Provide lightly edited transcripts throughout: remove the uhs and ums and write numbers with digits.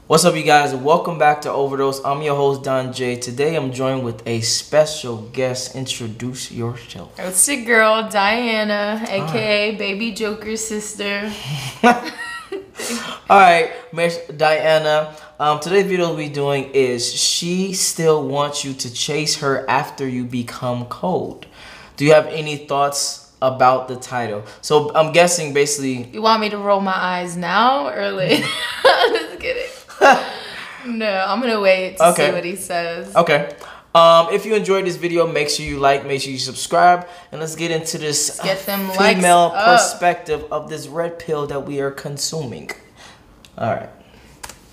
What's up, you guys? Welcome back to Overdose. I'm your host, DonJaye. Today, I'm joined with a special guest. Introduce yourself. It's your girl, Diana, a.k.a. Baby Joker's sister. Alright, Miss Diana. Today's video we'll be doing is she still wants you to chase her after you become cold. Do you have any thoughts about the title? So, I'm guessing basically... You want me to roll my eyes now or later? Just kidding. No, I'm gonna wait to see what he says. Okay. If you enjoyed this video, make sure you like, make sure you subscribe, and let's get into this female perspective of this red pill that we are consuming. All right.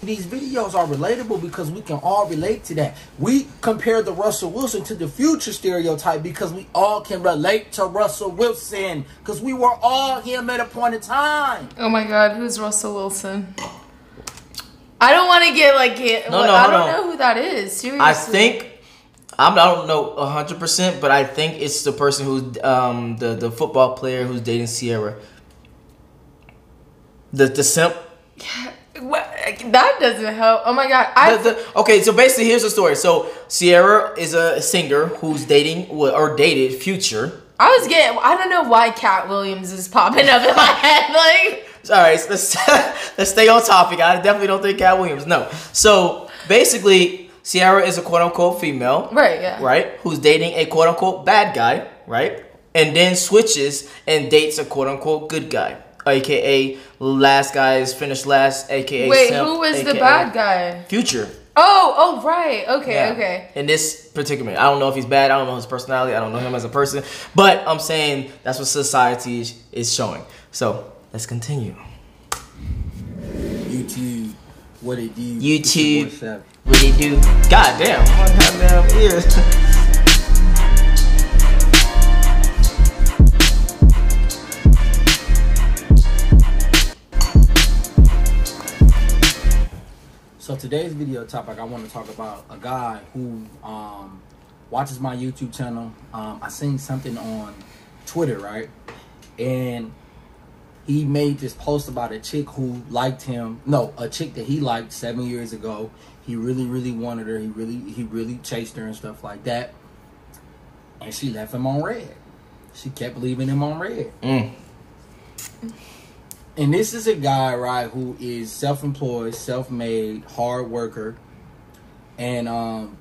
These videos are relatable because we can all relate to that. We compare the Russell Wilson to the Future stereotype because we all can relate to Russell Wilson because we were all him at a point in time. Oh my God, who's Russell Wilson? I don't want to get like it. No, I don't know who that is. Seriously. I don't know 100%, but I think it's the person who's the football player who's dating Sierra. The simp. That doesn't help. Oh my God. Okay, so basically here's the story. So Sierra is a singer who's dating or dated Future. I don't know why Cat Williams is popping up in my head. Like, sorry, let's stay on topic. I definitely don't think Cat Williams. No. So basically, Sierra is a quote unquote female. Right, yeah. Right? Who's dating a quote unquote bad guy, right? And then switches and dates a quote unquote good guy. AKA last guy is finished last, AKA wait, simp, who was AKA the bad guy? Future. Oh, right. Okay, yeah. okay. In this particular, I don't know if he's bad. I don't know his personality. I don't know him as a person. But I'm saying that's what society is showing. So let's continue. YouTube, what it do? YouTube, what it do? God damn. Goddamn ears. So today's video topic, I want to talk about a guy who watches my YouTube channel. I seen something on Twitter, right? And he made this post about a chick who liked him. No, a chick that he liked 7 years ago. He really, really wanted her. He really chased her and stuff like that. And she left him on red. She kept leaving him on red. And this is a guy, right, who is self-employed, self-made, hard worker. And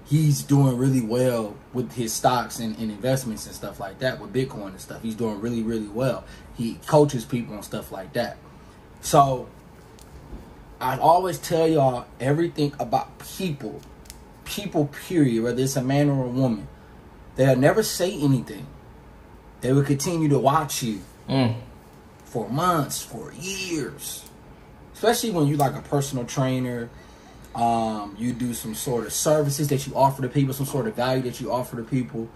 he's doing really well with his stocks and investments and stuff like that, with Bitcoin and stuff. He's doing really, really well. He coaches people and stuff like that. So I always tell y'all everything about people, period, whether it's a man or a woman. They'll never say anything. They will continue to watch you. For months, for years, especially when you like a personal trainer, you do some sort of services that you offer to people, some sort of value that you offer to people.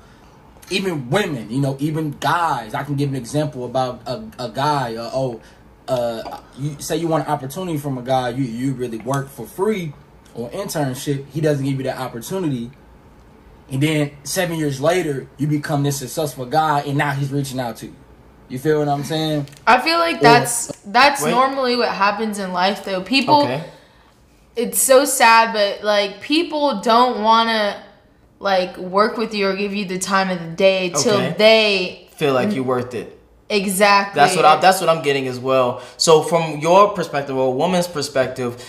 Even women, you know, even guys. I can give an example about a guy. You say you want an opportunity from a guy, you really work for free or internship. He doesn't give you that opportunity, and then 7 years later, you become this successful guy, and now he's reaching out to you. You feel what I'm saying? I feel like that's normally what happens in life, though. People, it's so sad, but like people don't want to like work with you or give you the time of the day till they feel like you're worth it. Exactly. That's what I'm getting as well. So from your perspective or a woman's perspective,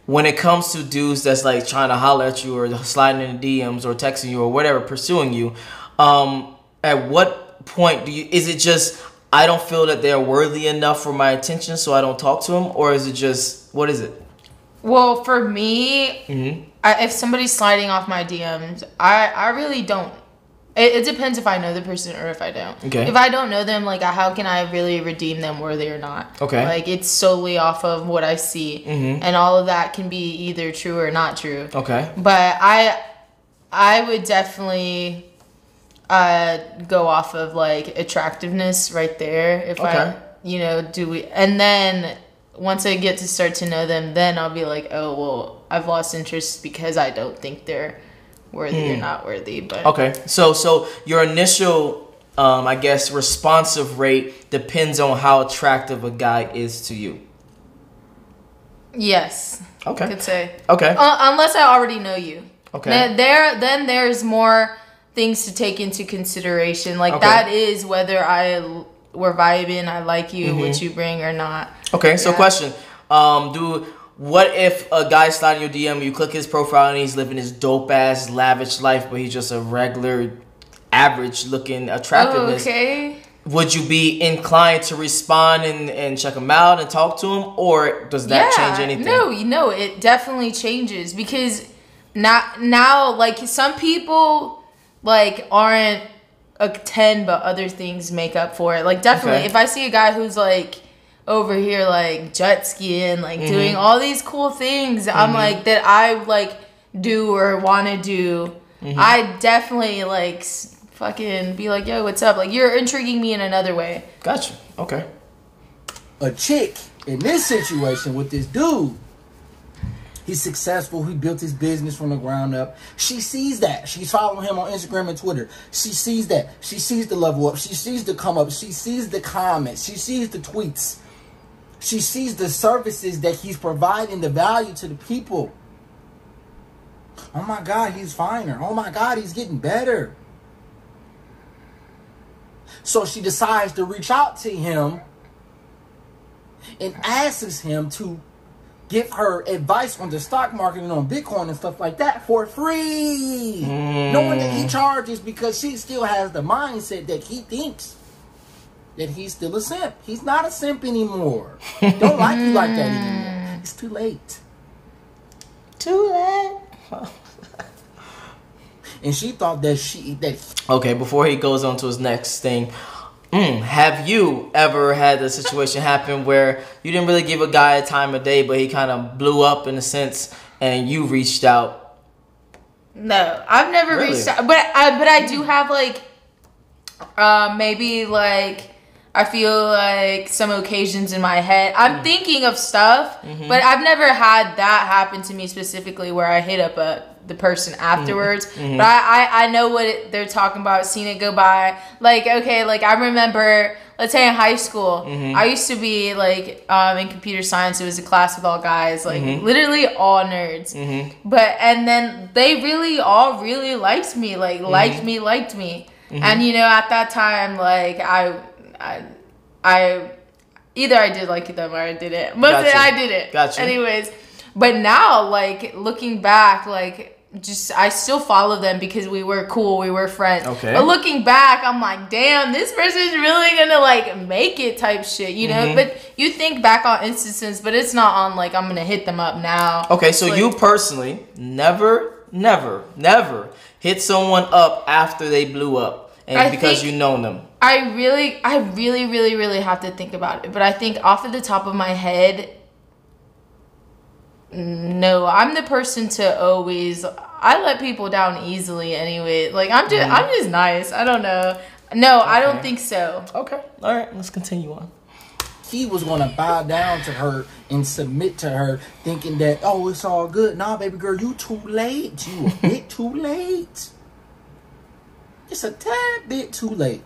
when it comes to dudes that's like trying to holler at you or sliding in the DMs or texting you or whatever, pursuing you, at what point is it just I don't feel that they're worthy enough for my attention, so I don't talk to them? Or is it just, what is it? Well, for me, if somebody's sliding off my DMs, I really don't. It depends if I know the person or if I don't. Okay. If I don't know them, like, how can I really redeem them worthy or not? Okay. Like, it's solely off of what I see. And all of that can be either true or not true. Okay. But I would definitely... go off of like attractiveness right there. If and then once I get to start to know them, then I'll be like, oh well, I've lost interest because I don't think they're worthy or not worthy. But okay, so your initial I guess responsive rate depends on how attractive a guy is to you. Yes. Okay. I could say. Okay. Unless I already know you. Okay. Then there's more things to take into consideration. Like that is whether we're vibing, I like you, what you bring or not. Okay. So question. What if a guy sliding your DM, you click his profile and he's living his dope ass lavish life, but he's just a regular, average looking attractiveness? Okay. Would you be inclined to respond and check him out and talk to him, or does that change anything? No, it definitely changes because now like some people like aren't a 10, but other things make up for it. Like definitely, if I see a guy who's like over here like jet skiing, like doing all these cool things, I'm like that I like do or want to do. I definitely like fucking be like, yo, what's up? Like you're intriguing me in another way. Gotcha. Okay. A chick in this situation with this dude, he's successful. He built his business from the ground up. She sees that. She's following him on Instagram and Twitter. She sees that. She sees the level up. She sees the come up. She sees the comments. She sees the tweets. She sees the services that he's providing, the value to the people. Oh my God, he's finer. Oh my God, he's getting better. So she decides to reach out to him and asks him to give her advice on the stock market and on Bitcoin and stuff like that for free. Knowing that he charges because she still has the mindset that he thinks that he's still a simp. He's not a simp anymore. Don't like you like that anymore. It's too late. Too late. And she thought that Okay, before he goes on to his next thing, have you ever had a situation happen where you didn't really give a guy a time of day, but he kind of blew up in a sense, and you reached out? No, I've never reached out, but I do have like, maybe like I feel like some occasions in my head I'm thinking of stuff, but I've never had that happen to me specifically where I hit up the person afterwards. But I know what they're talking about, seen it go by. Like, okay, like I remember, let's say in high school, I used to be like in computer science. It was a class with all guys, like literally all nerds. And then they really all really liked me, like liked me. And you know, at that time, like I either I did like them or I didn't. Mostly I didn't. Gotcha. Anyways, but now like looking back, like just I still follow them because we were cool, we were friends. Okay. But looking back, I'm like, damn, this person's really gonna like make it type shit, you know? But you think back on instances, but it's not on like I'm gonna hit them up now. Okay, so like, you personally never hit someone up after they blew up, and because you know them. I really have to think about it. But I think off of the top of my head, no. I'm the person to always, I let people down easily anyway. Like I'm just nice. I don't know. No, okay. I don't think so. Okay. All right, let's continue on. He was going to bow down to her and submit to her, thinking that, oh, it's all good. Nah, baby girl, you too late. You a bit too late. It's a tad bit too late.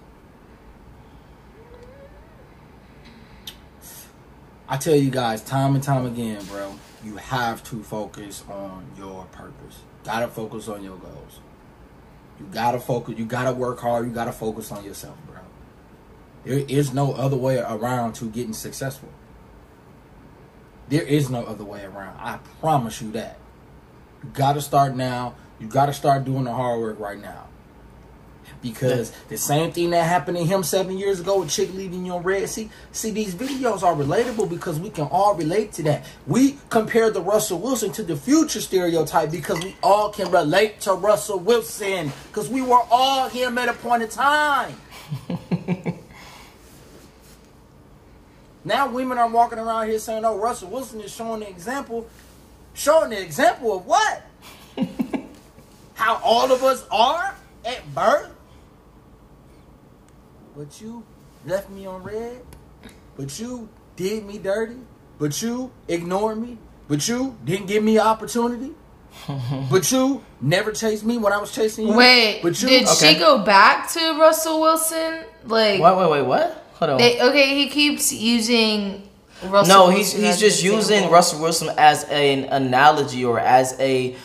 I tell you guys time and time again, bro, you have to focus on your purpose. Gotta focus on your goals. You gotta focus. You gotta work hard. You gotta focus on yourself, bro. There is no other way around to getting successful. There is no other way around. I promise you that. You gotta start now. You gotta start doing the hard work right now. Because the same thing that happened to him 7 years ago with chick leaving you on red. See, these videos are relatable because we can all relate to that. We compare the Russell Wilson to the Future stereotype because we all can relate to Russell Wilson. Because we were all him at a point in time. Now women are walking around here saying, oh, Russell Wilson is showing the example. Showing the example of what? How all of us are at birth? But you left me on red. But you did me dirty. But you ignored me. But you didn't give me an opportunity. But you never chased me when I was chasing you. Wait, but you, did she go back to Russell Wilson? Like, wait, what? Hold on. Okay, he keeps using He's just using Russell Wilson as an analogy or as a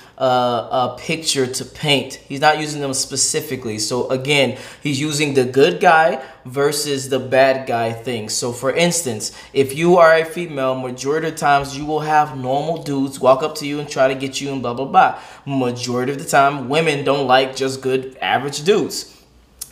picture to paint. He's not using them specifically. So again, he's using the good guy versus the bad guy thing. So for instance, if you are a female, majority of the times you will have normal dudes walk up to you and try to get you and blah blah blah. Majority of the time, women don't like just good average dudes.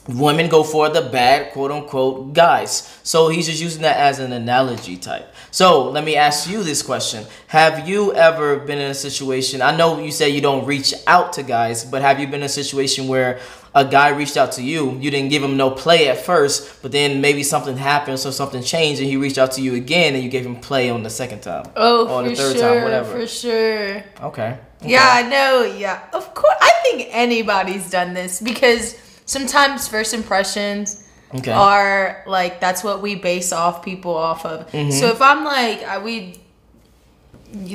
Women go for the bad, quote unquote, guys. So he's just using that as an analogy type. So let me ask you this question. Have you ever been in a situation, I know you say you don't reach out to guys, but have you been in a situation where a guy reached out to you, you didn't give him no play at first, but then maybe something happened, so something changed, and he reached out to you again, and you gave him play on the second time? Or the third time, whatever. For sure. Okay. Yeah, I know. Yeah, of course. I think anybody's done this because sometimes first impressions are like, that's what we base off people off of. So if I'm like,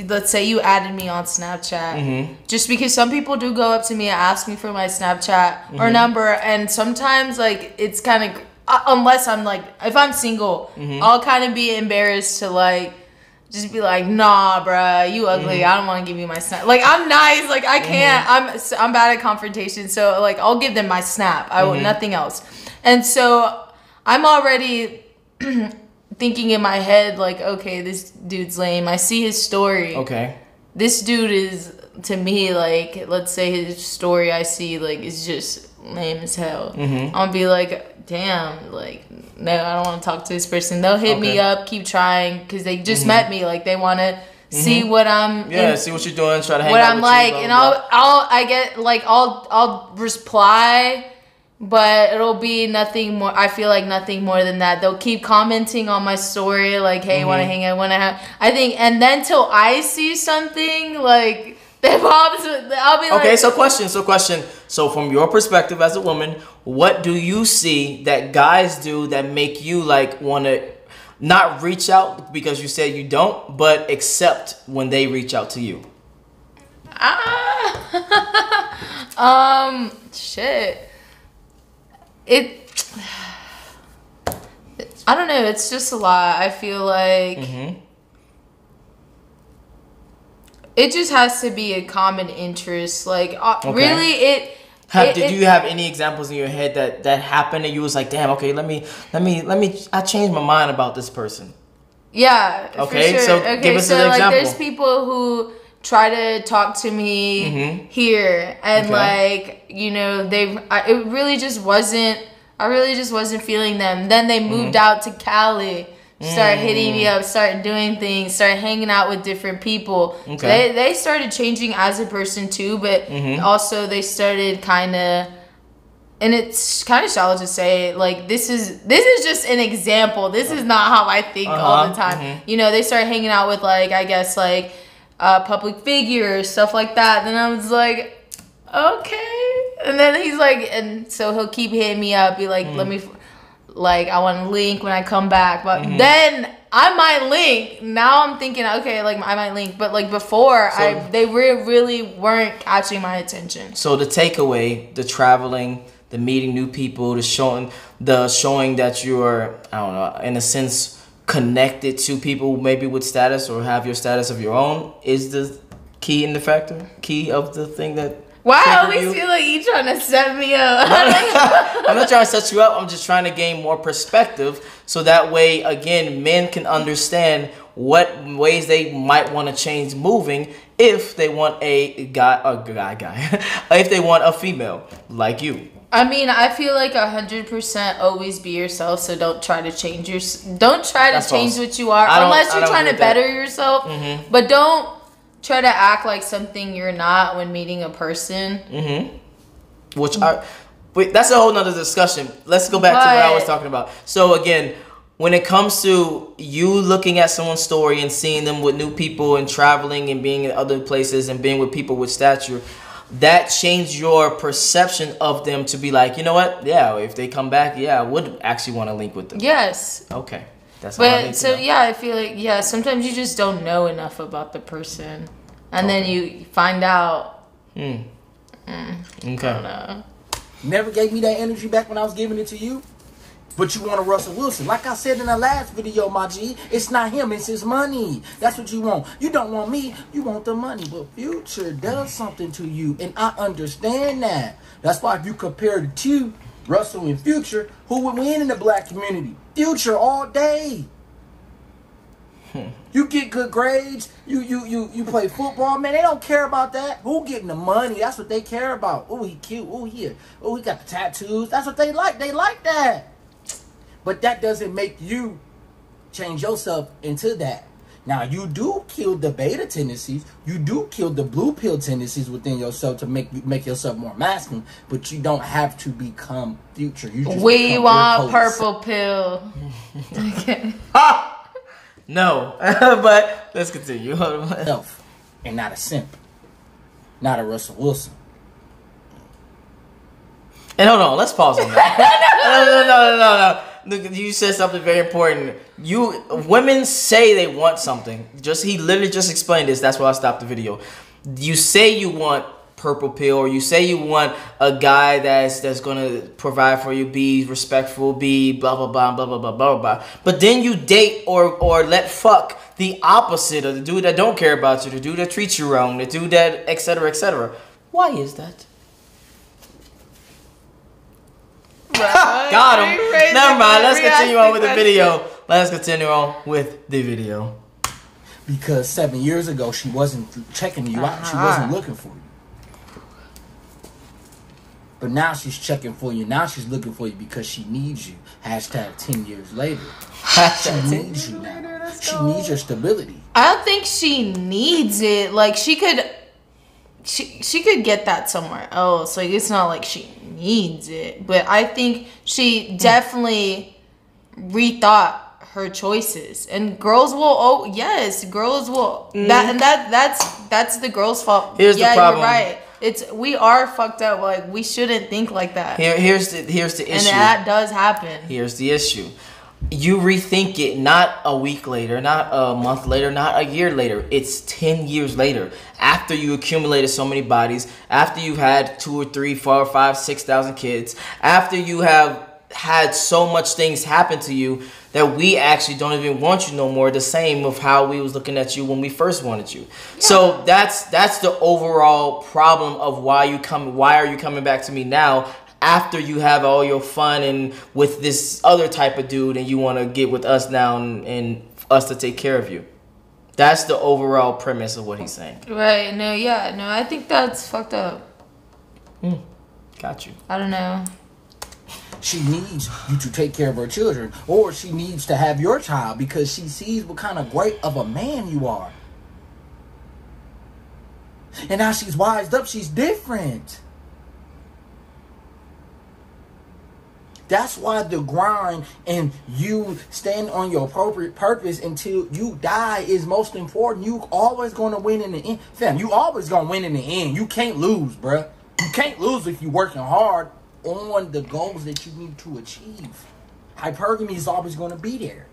let's say you added me on Snapchat, just because some people do go up to me and ask me for my Snapchat or number, and sometimes like it's kind of, unless I'm like, if I'm single, I'll kind of be embarrassed to like just be like, nah, bruh, you ugly. I don't want to give you my snap. Like, I'm nice. Like, I can't. I'm bad at confrontation. So, like, I'll give them my snap. I will nothing else. And so, I'm already thinking in my head, like, okay, this dude's lame. I see his story. Okay. This dude is, to me, like, let's say his story I see, like, is just lame as hell. I'll be like, damn, like, no, I don't want to talk to this person. They'll hit me up, keep trying, because they just met me. Like, they want to see what I'm see what you're doing, try to hang what out I'm with like, you, and I'll reply, but it'll be nothing more. I feel like nothing more than that. They'll keep commenting on my story, like, hey, want to hang out, want to have, I think, and then till I see something, like, I'll be like, okay, so question. So from your perspective as a woman, what do you see that guys do that make you like want to not reach out, because you said you don't, but accept when they reach out to you? Shit. I don't know. It's just a lot. I feel like. It just has to be a common interest. Like, really, did you have any examples in your head that happened and you was like, damn, okay, let me, I changed my mind about this person? Yeah. Okay, for sure. so give us an example. Like, there's people who try to talk to me here, and like, you know, I really just wasn't feeling them. Then they moved out to Cali. Start hitting me up, start doing things, start hanging out with different people. They started changing as a person too, but also they started kind of, and it's kind of shallow to say, like, this is just an example. This is not how I think all the time. You know, they started hanging out with, like, I guess, like, public figures, stuff like that. Then I was like, okay. And then he's like, and so he'll keep hitting me up, be like, let me... Like, I want to link when I come back. But then I might link. Now I'm thinking, okay, like, I might link. But, like, before, they really weren't catching my attention. So the takeaway, the traveling, the meeting new people, the showing that you're, I don't know, in a sense, connected to people maybe with status or have your status of your own is the key of the thing that... Why I always feel like you trying to set me up? I'm not trying to set you up. I'm just trying to gain more perspective, so that way, again, men can understand what ways they might want to change moving if they want a guy, if they want a female like you. I mean, I feel like 100% always be yourself. So don't try to change Don't try to change what you are, unless you're trying to better yourself. But don't try to act like something you're not when meeting a person. Wait, that's a whole nother discussion. Let's go back to what I was talking about. So again, when it comes to you looking at someone's story and seeing them with new people and traveling and being in other places and being with people with stature, that changed your perception of them to be like, you know what? Yeah, if they come back, yeah, I would actually want to link with them. Yes. Okay. That's I feel like, sometimes you just don't know enough about the person, and then you find out. Okay. I don't know. Never gave me that energy back when I was giving it to you. But you want a Russell Wilson. Like I said in the last video, my G, it's not him, it's his money. That's what you want. You don't want me, you want the money. But Future does something to you, and I understand that. That's why if you compare the two, Russell and Future, who would win in the black community? Future all day. You get good grades, you play football, man, they don't care about that. Who getting the money? That's what they care about. Oh, he cute. Oh, he got the tattoos. That's what they like. They like that. But that doesn't make you change yourself into that. Now, you do kill the beta tendencies. You do kill the blue pill tendencies within yourself to make yourself more masculine. But you don't have to become Future. You just we want purple pill. Okay. No. But let's continue. Self, and not a simp. Not a Russell Wilson. And hold on, let's pause on that. No. You said something very important. Women say they want something. He literally just explained this. That's why I stopped the video. You say you want purple pill, or you say you want a guy that's gonna provide for you, be respectful, be blah blah blah blah blah blah blah blah. But then you date or let fuck the opposite of the dude that don't care about you, the dude that treats you wrong, the dude that etc. etc. Why is that? Got him. Never mind. Let's continue on with the video. Because 7 years ago, she wasn't checking you out. She wasn't looking for you. But now she's checking for you. Now she's looking for you because she needs you. Hashtag 10 years later. She needs you now. She needs your stability. I don't think she needs it. Like, she could get that somewhere else. Like, it's not like she needs it, but I think she definitely rethought her choices. And girls will that's the girl's fault. Here's the problem. You're right. We are fucked up. Like, we shouldn't think like that. Here's the issue. And that does happen. Here's the issue. You rethink it not a week later, not a month later, not a year later. It's 10 years later. After you accumulated so many bodies, after you've had 2 or 3, 4 or 5, 6,000 kids, after you have had so much things happen to you that we actually don't even want you no more, the same of how we was looking at you when we first wanted you. Yeah. So that's the overall problem of why are you coming back to me now after you have all your fun and with this other type of dude, and you want to get with us now and us to take care of you. That's the overall premise of what he's saying. Right. No, I think that's fucked up. Got you. I don't know. She needs you to take care of her children, or she needs to have your child because she sees what kind of great of a man you are. And now she's wised up. She's different. That's why the grind and you stand on your appropriate purpose until you die is most important. You always going to win in the end. Fam, you always going to win in the end. You can't lose, bruh. You can't lose if you're working hard on the goals that you need to achieve. Hypergamy is always going to be there.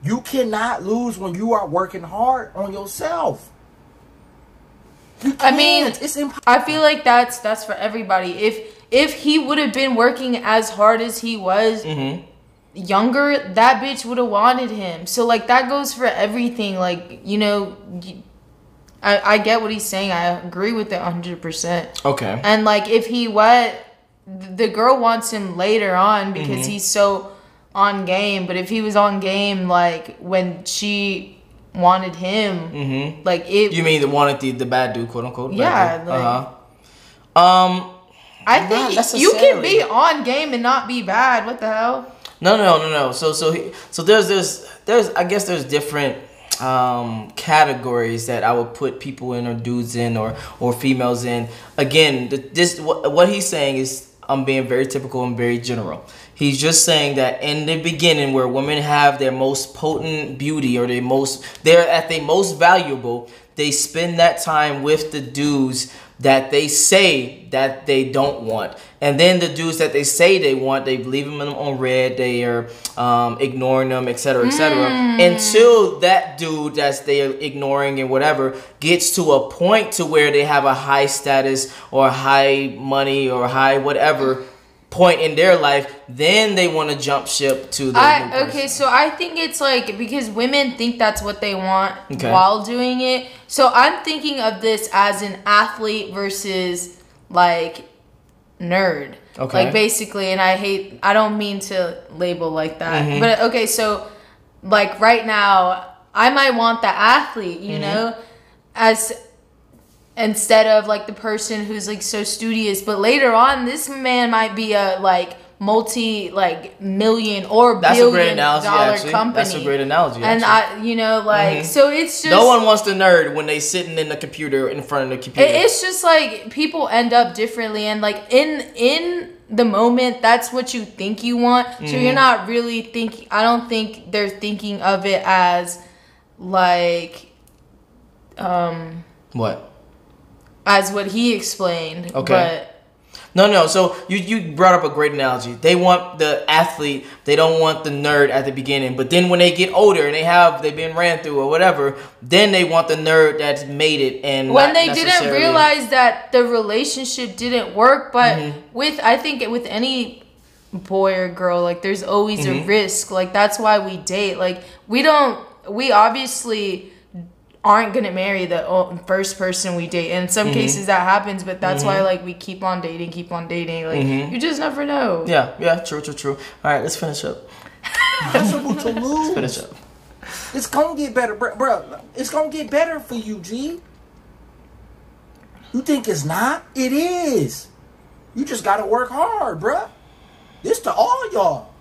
You cannot lose when you are working hard on yourself. I mean, it's impossible. I feel like that's for everybody. If he would have been working as hard as he was younger, that bitch would have wanted him. So, like, that goes for everything. Like, you know, I get what he's saying. I agree with it 100%. Okay. And, like, the girl wants him later on because he's so on game. But if he was on game, like, when she wanted him, like, it... You mean wanted the bad dude, quote unquote? Yeah. I think you can be on game and not be bad. What the hell? No. So there's I guess there's different categories that I would put people in, or dudes in, or females in. Again, what he's saying is, I'm being very typical and very general. He's just saying that in the beginning, where women have their most potent beauty, or they're at their most valuable, they spend that time with the dudes that they say that they don't want. And then the dudes that they say they want, they leave them on red, they are ignoring them, etc., etc. Until that dude that they're ignoring and whatever gets to a point to where they have a high status or high money or high whatever, point in their life, then they want to jump ship to the okay, so I think it's like because women think that's what they want while doing it. So I'm thinking of this as an athlete versus like nerd. Okay. Like basically, and I don't mean to label like that. But okay, so like right now, I might want the athlete, you know, as instead of like the person who's like so studious, but later on this man might be a like multi-million or billion-dollar company. That's a great analogy. And so it's just no one wants the nerd when they sitting in the computer in front of the computer. It's just like people end up differently, and like in the moment, that's what you think you want. So you're not really thinking. I don't think they're thinking of it as like what? As what he explained. Okay. But no. So you brought up a great analogy. They want the athlete. They don't want the nerd at the beginning. But then when they get older and they've been ran through or whatever, then they want the nerd that's made it. And when they didn't realize that the relationship didn't work, but I think with any boy or girl, like there's always a risk. Like that's why we date. Like we obviously aren't gonna marry the first person we date. And in some cases that happens, but that's why like we keep on dating. Like you just never know. Yeah, true. All right, let's finish up. Possible to lose. Let's finish up. It's gonna get better, bro. It's gonna get better for you, G. You think it's not? It is. You just gotta work hard, bro. This to all y'all.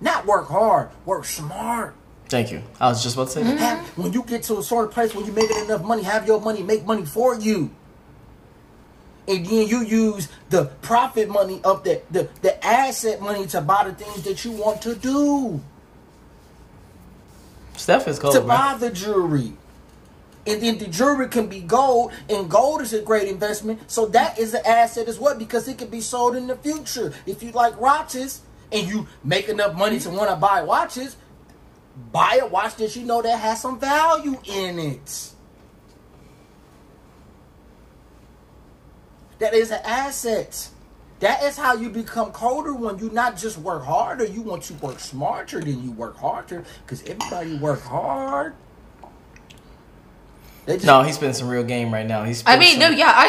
Not work hard, work smart. Thank you. I was just about to say that. When you get to a sort of place where you're making enough money, have your money make money for you. And then you use the profit money of the asset money to buy the things that you want to do. Steph is cold, to buy the jewelry. And then the jewelry can be gold, and gold is a great investment. So that is an asset as well, because it can be sold in the future. If you like watches and you make enough money to want to buy watches, buy a watch that you know that has some value in it. That is an asset. That is how you become colder when you not just work harder. You want to work smarter than you work harder. Because everybody work hard. No, he's spending some real game right now. I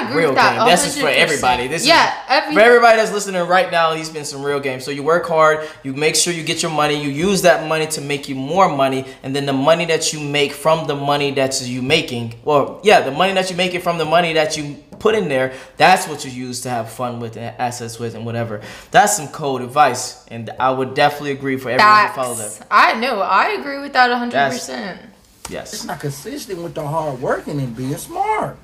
agree with that. This is for everybody. For everybody that's listening right now, he's spending some real game. So you work hard, you make sure you get your money, you use that money to make you more money, and then the money that you make from the money that you making, the money that you make it from the money that you put in there, that's what you use to have fun with and assets with and whatever. That's some cold advice, and I would definitely agree for everyone to follow that. I know, I agree with that 100%. Yes. It's not consistent with the hard working and being smart.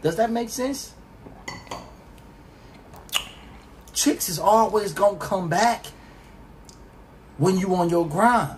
Does that make sense? Chicks is always gonna come back when you on your grind.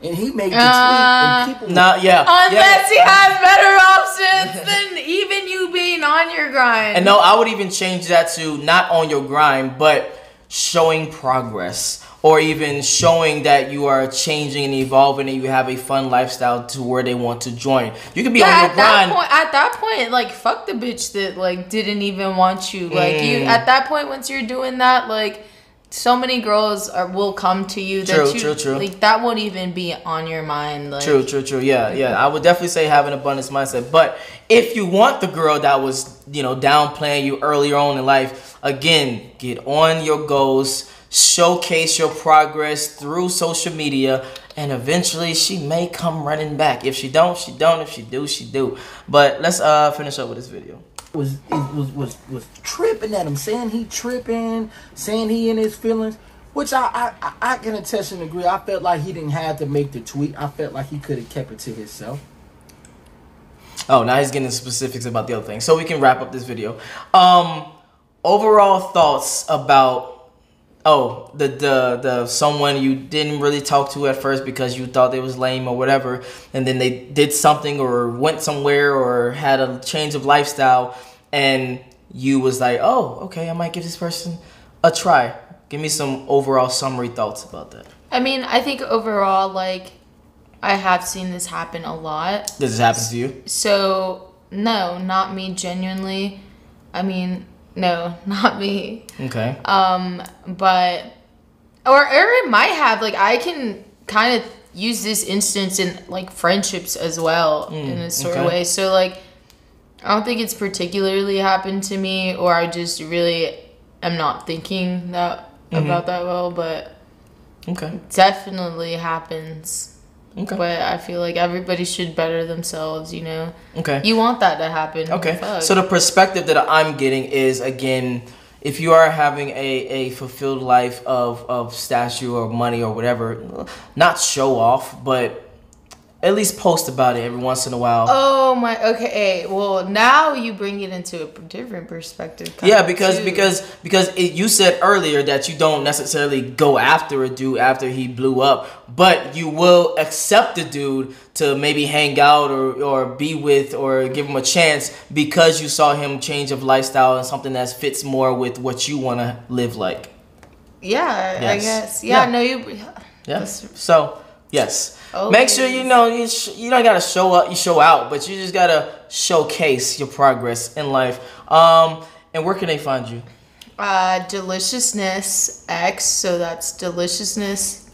And he made the tweet and people unless he has better options than even you being on your grind. And no, I would even change that to not on your grind, but showing progress, or even showing that you are changing and evolving and you have a fun lifestyle to where they want to join. You can be on your grind. At that point, like fuck the bitch that like didn't even want you. Like you at that point, once you're doing that, like so many girls will come to you that true. Like that won't even be on your mind. Like, true. Yeah. I would definitely say have an abundance mindset. But if you want the girl that was, downplaying you earlier on in life, again, get on your goals, showcase your progress through social media, and eventually she may come running back. If she don't, she don't. If she do, she do. But let's finish up with this video. Was tripping at him, saying he tripping, saying he in his feelings, which I can attest and agree. I felt like he didn't have to make the tweet. I felt like he could have kept it to himself. Oh, now he's getting specifics about the other thing. So we can wrap up this video. Overall thoughts about the someone you didn't really talk to at first because you thought they was lame or whatever, and then they did something or went somewhere or had a change of lifestyle, and you was like, oh, okay, I might give this person a try. Give me some overall summary thoughts about that. I mean, I think overall, like, I have seen this happen a lot. Does this happen to you? So, no, not me genuinely. I mean, no, not me. Okay. But, or it might have, like, I can kind of use this instance in, like, friendships as well in a sort of way. So, like, I don't think it's particularly happened to me, or I just really am not thinking that about that well, but definitely happens. Okay. But I feel like everybody should better themselves, you know? Okay. You want that to happen. Okay. So the perspective that I'm getting is, again, if you are having a fulfilled life of statue or money or whatever, not show off, but at least post about it every once in a while. Oh my, okay. Well, now you bring it into a different perspective. Yeah, because you said earlier that you don't necessarily go after a dude after he blew up, but you will accept the dude to maybe hang out or be with or give him a chance because you saw him change of lifestyle and something that fits more with what you want to live like. Yeah, yes. I guess. Yeah, no, you. Yeah. So, yes. Make sure you know you don't gotta show up, you show out, but you just gotta showcase your progress in life. And where can they find you? Deliciousness X, so that's deliciousness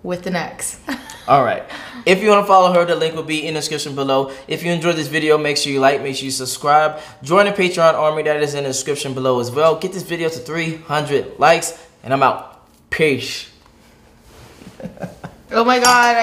with an X. All right. If you want to follow her, the link will be in the description below. If you enjoyed this video, make sure you like, make sure you subscribe. Join the Patreon army, that is in the description below as well. Get this video to 300 likes, and I'm out. Peace. Oh my God.